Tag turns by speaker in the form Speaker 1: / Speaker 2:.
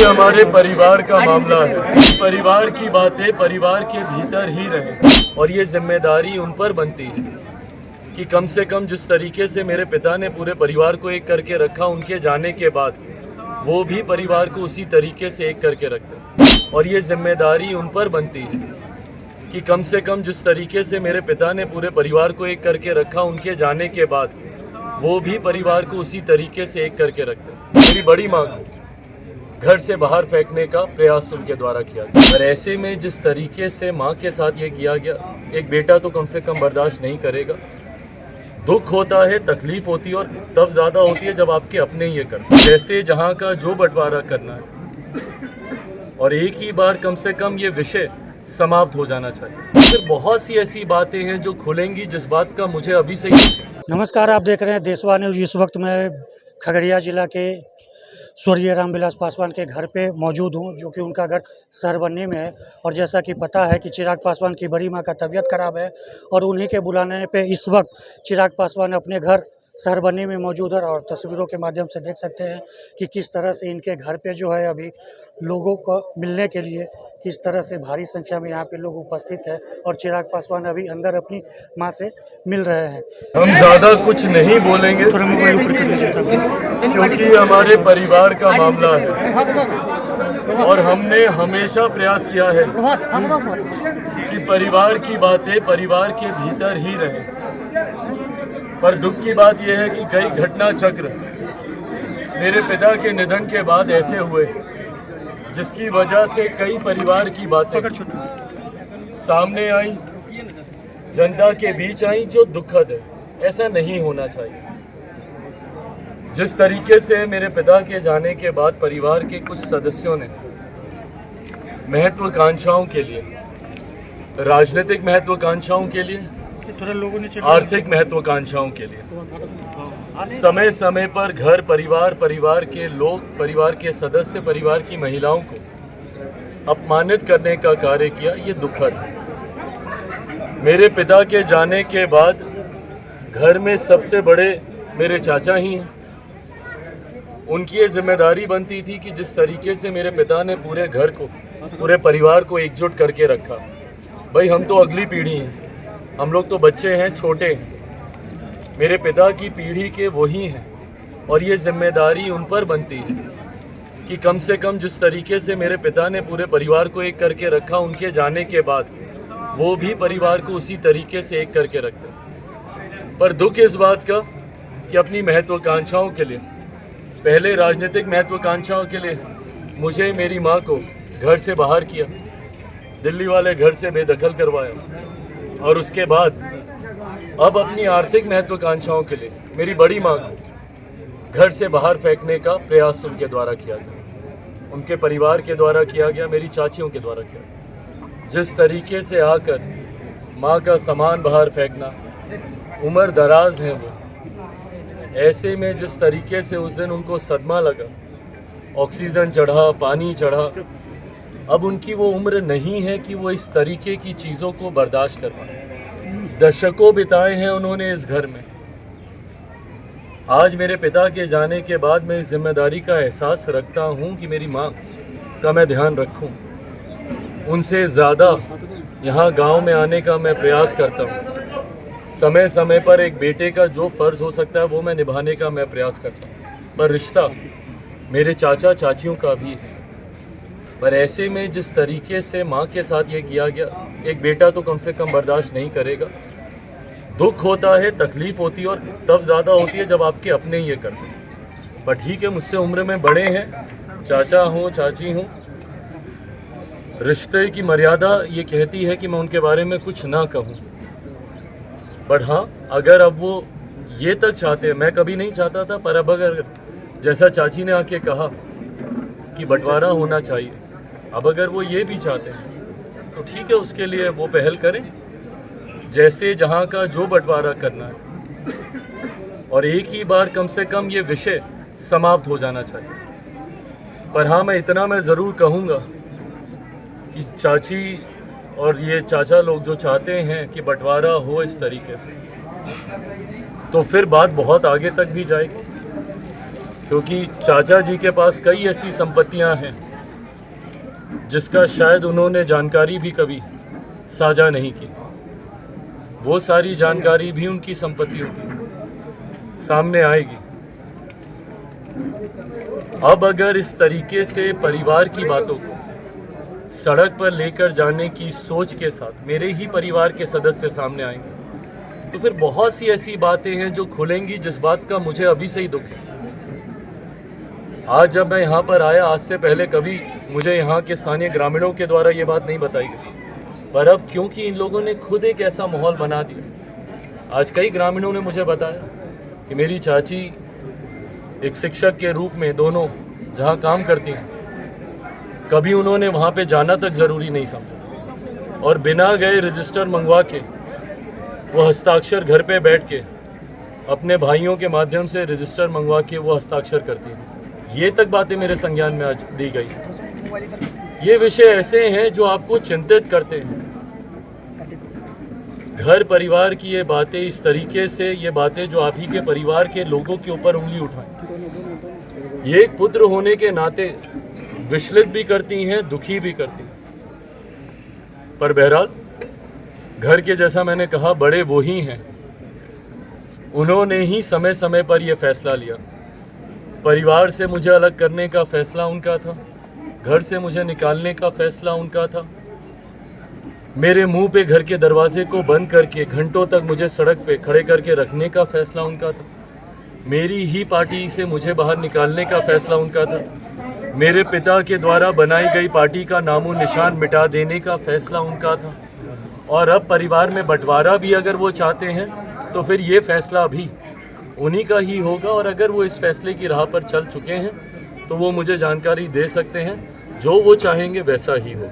Speaker 1: हमारे परिवार का मामला है। परिवार की बातें परिवार के भीतर ही रहे और ये जिम्मेदारी उन पर बनती है कि कम से कम जिस तरीके से मेरे पिता ने पूरे परिवार को एक करके रखा, उनके जाने के बाद वो भी परिवार को उसी तरीके से एक करके रखते हैं। और ये जिम्मेदारी उन पर बनती है कि कम से कम जिस तरीके से मेरे पिता ने पूरे परिवार को एक करके रखा, उनके जाने के बाद वो भी परिवार को उसी तरीके से एक करके रखते हैं। मेरी बड़ी माँ को घर से बाहर फेंकने का प्रयास उनके द्वारा किया गया और ऐसे में जिस तरीके से माँ के साथ ये किया गया, एक बेटा तो कम से कम बर्दाश्त नहीं करेगा। दुख होता है, तकलीफ होती है और तब ज़्यादा होती है जब आपके अपने ये करते हैं। जैसे जहाँ का जो बंटवारा करना है और एक ही बार कम से कम ये विषय समाप्त हो जाना चाहिए। फिर बहुत सी ऐसी बातें हैं जो खुलेंगी, जिस बात का मुझे अभी से ही।
Speaker 2: नमस्कार, आप देख रहे हैं देशवा न्यूज़। इस वक्त मैं खगड़िया जिला के स्वर्गीय रामविलास पासवान के घर पे मौजूद हूं, जो कि उनका घर सहरबन्नी में है। और जैसा कि पता है कि चिराग पासवान की बड़ी मां का तबीयत खराब है और उन्हीं के बुलाने पे इस वक्त चिराग पासवान अपने घर सहरबन्नी में मौजूद है। और तस्वीरों के माध्यम से देख सकते हैं कि किस तरह से इनके घर पे जो है अभी लोगों को मिलने के लिए किस तरह से भारी संख्या में यहाँ पे लोग उपस्थित है और चिराग पासवान अभी अंदर अपनी माँ से मिल रहे हैं।
Speaker 1: हम ज़्यादा कुछ नहीं बोलेंगे क्योंकि हमारे परिवार का मामला है और हमने हमेशा प्रयास किया है कि परिवार की बातें परिवार के भीतर ही रहे। पर दुख की बात यह है कि कई घटना चक्र मेरे पिता के निधन के बाद ऐसे हुए जिसकी वजह से कई परिवार की बातें सामने आई, जनता के बीच आई, जो दुखद है। ऐसा नहीं होना चाहिए। जिस तरीके से मेरे पिता के जाने के बाद परिवार के कुछ सदस्यों ने महत्वाकांक्षाओं के लिए, राजनीतिक महत्वाकांक्षाओं के लिए, आर्थिक महत्वाकांक्षाओं के लिए समय समय पर घर परिवार के लोग, परिवार के सदस्य, परिवार की महिलाओं को अपमानित करने का कार्य किया, ये दुखद है। मेरे पिता के जाने के बाद घर में सबसे बड़े मेरे चाचा ही हैं। उनकी ये जिम्मेदारी बनती थी कि जिस तरीके से मेरे पिता ने पूरे घर को, पूरे परिवार को एकजुट करके रखा। भाई, हम तो अगली पीढ़ी हैं, हम लोग तो बच्चे हैं, छोटे हैं। मेरे पिता की पीढ़ी के वही हैं और ये जिम्मेदारी उन पर बनती है कि कम से कम जिस तरीके से मेरे पिता ने पूरे परिवार को एक करके रखा, उनके जाने के बाद वो भी परिवार को उसी तरीके से एक करके रखते हैं। पर दुख इस बात का कि अपनी महत्वाकांक्षाओं के लिए, पहले राजनीतिक महत्वाकांक्षाओं के लिए मुझे मेरी माँ को घर से बाहर किया, दिल्ली वाले घर से बेदखल करवाया और उसके बाद अब अपनी आर्थिक महत्वाकांक्षाओं के लिए मेरी बड़ी माँ को घर से बाहर फेंकने का प्रयास उनके द्वारा किया गया, उनके परिवार के द्वारा किया गया, मेरी चाचियों के द्वारा किया गया। जिस तरीके से आकर माँ का सामान बाहर फेंकना, उम्र दराज है वो, ऐसे में जिस तरीके से उस दिन उनको सदमा लगा, ऑक्सीजन चढ़ा, पानी चढ़ा, अब उनकी वो उम्र नहीं है कि वो इस तरीके की चीज़ों को बर्दाश्त कर पाए। दशकों बिताए हैं उन्होंने इस घर में। आज मेरे पिता के जाने के बाद मैं इस जिम्मेदारी का एहसास रखता हूँ कि मेरी माँ का मैं ध्यान रखूँ। उनसे ज़्यादा यहाँ गांव में आने का मैं प्रयास करता हूँ। समय समय पर एक बेटे का जो फ़र्ज़ हो सकता है वो मैं निभाने का मैं प्रयास करता हूँ। पर रिश्ता मेरे चाचा चाचियों का भी है। पर ऐसे में जिस तरीके से माँ के साथ ये किया गया, एक बेटा तो कम से कम बर्दाश्त नहीं करेगा। दुख होता है, तकलीफ होती है और तब ज़्यादा होती है जब आपके अपने ये करते हैं। पर ठीक है, मुझसे उम्र में बड़े हैं, चाचा हूँ, चाची हूँ। रिश्ते की मर्यादा ये कहती है कि मैं उनके बारे में कुछ ना कहूँ। बट हाँ, अगर अब वो ये तक चाहते हैं, मैं कभी नहीं चाहता था, पर अब अगर जैसा चाची ने आके कहा कि बंटवारा होना चाहिए, अब अगर वो ये भी चाहते हैं तो ठीक है, उसके लिए वो पहल करें। जैसे जहाँ का जो बंटवारा करना है और एक ही बार कम से कम ये विषय समाप्त हो जाना चाहिए। पर हाँ, मैं इतना मैं ज़रूर कहूँगा कि चाची और ये चाचा लोग जो चाहते हैं कि बंटवारा हो इस तरीके से, तो फिर बात बहुत आगे तक भी जाएगी। क्योंकि चाचा जी के पास कई ऐसी संपत्तियां हैं जिसका शायद उन्होंने जानकारी भी कभी साझा नहीं की, वो सारी जानकारी भी उनकी संपत्ति होगी, सामने आएगी। अब अगर इस तरीके से परिवार की बातों को सड़क पर लेकर जाने की सोच के साथ मेरे ही परिवार के सदस्य सामने आएंगे, तो फिर बहुत सी ऐसी बातें हैं जो खुलेंगी, जिस बात का मुझे अभी से ही दुख है। आज जब मैं यहाँ पर आया, आज से पहले कभी मुझे यहाँ के स्थानीय ग्रामीणों के द्वारा ये बात नहीं बताई गई, पर अब क्योंकि इन लोगों ने खुद एक ऐसा माहौल बना दिया, आज कई ग्रामीणों ने मुझे बताया कि मेरी चाची एक शिक्षक के रूप में दोनों जहाँ काम करती हैं, कभी उन्होंने वहाँ पे जाना तक ज़रूरी नहीं समझा और बिना गए रजिस्टर मंगवा के वो हस्ताक्षर घर पे बैठ के अपने भाइयों के माध्यम से रजिस्टर मंगवा के वो हस्ताक्षर करती हैं। ये तक बातें मेरे संज्ञान में आज दी गई। ये विषय ऐसे हैं जो आपको चिंतित करते हैं। घर परिवार की ये बातें, इस तरीके से ये बातें जो आप ही के परिवार के लोगों के ऊपर उंगली उठाएं, ये एक पुत्र होने के नाते विचलित भी करती हैं, दुखी भी करती हैं। पर बहरहाल घर के, जैसा मैंने कहा, बड़े वो ही हैं, उन्होंने ही समय समय पर यह फैसला लिया। परिवार से मुझे अलग करने का फैसला उनका था, घर से मुझे निकालने का फैसला उनका था, मेरे मुंह पे घर के दरवाजे को बंद करके घंटों तक मुझे सड़क पे खड़े करके रखने का फैसला उनका था, मेरी ही पार्टी से मुझे बाहर निकालने का फैसला उनका था, मेरे पिता के द्वारा बनाई गई पार्टी का नामो निशान मिटा देने का फैसला उनका था। और अब परिवार में बंटवारा भी अगर वो चाहते हैं तो फिर ये फैसला भी उन्हीं का ही होगा। और अगर वो इस फैसले की राह पर चल चुके हैं तो वो मुझे जानकारी दे सकते हैं, जो वो चाहेंगे वैसा ही होगा।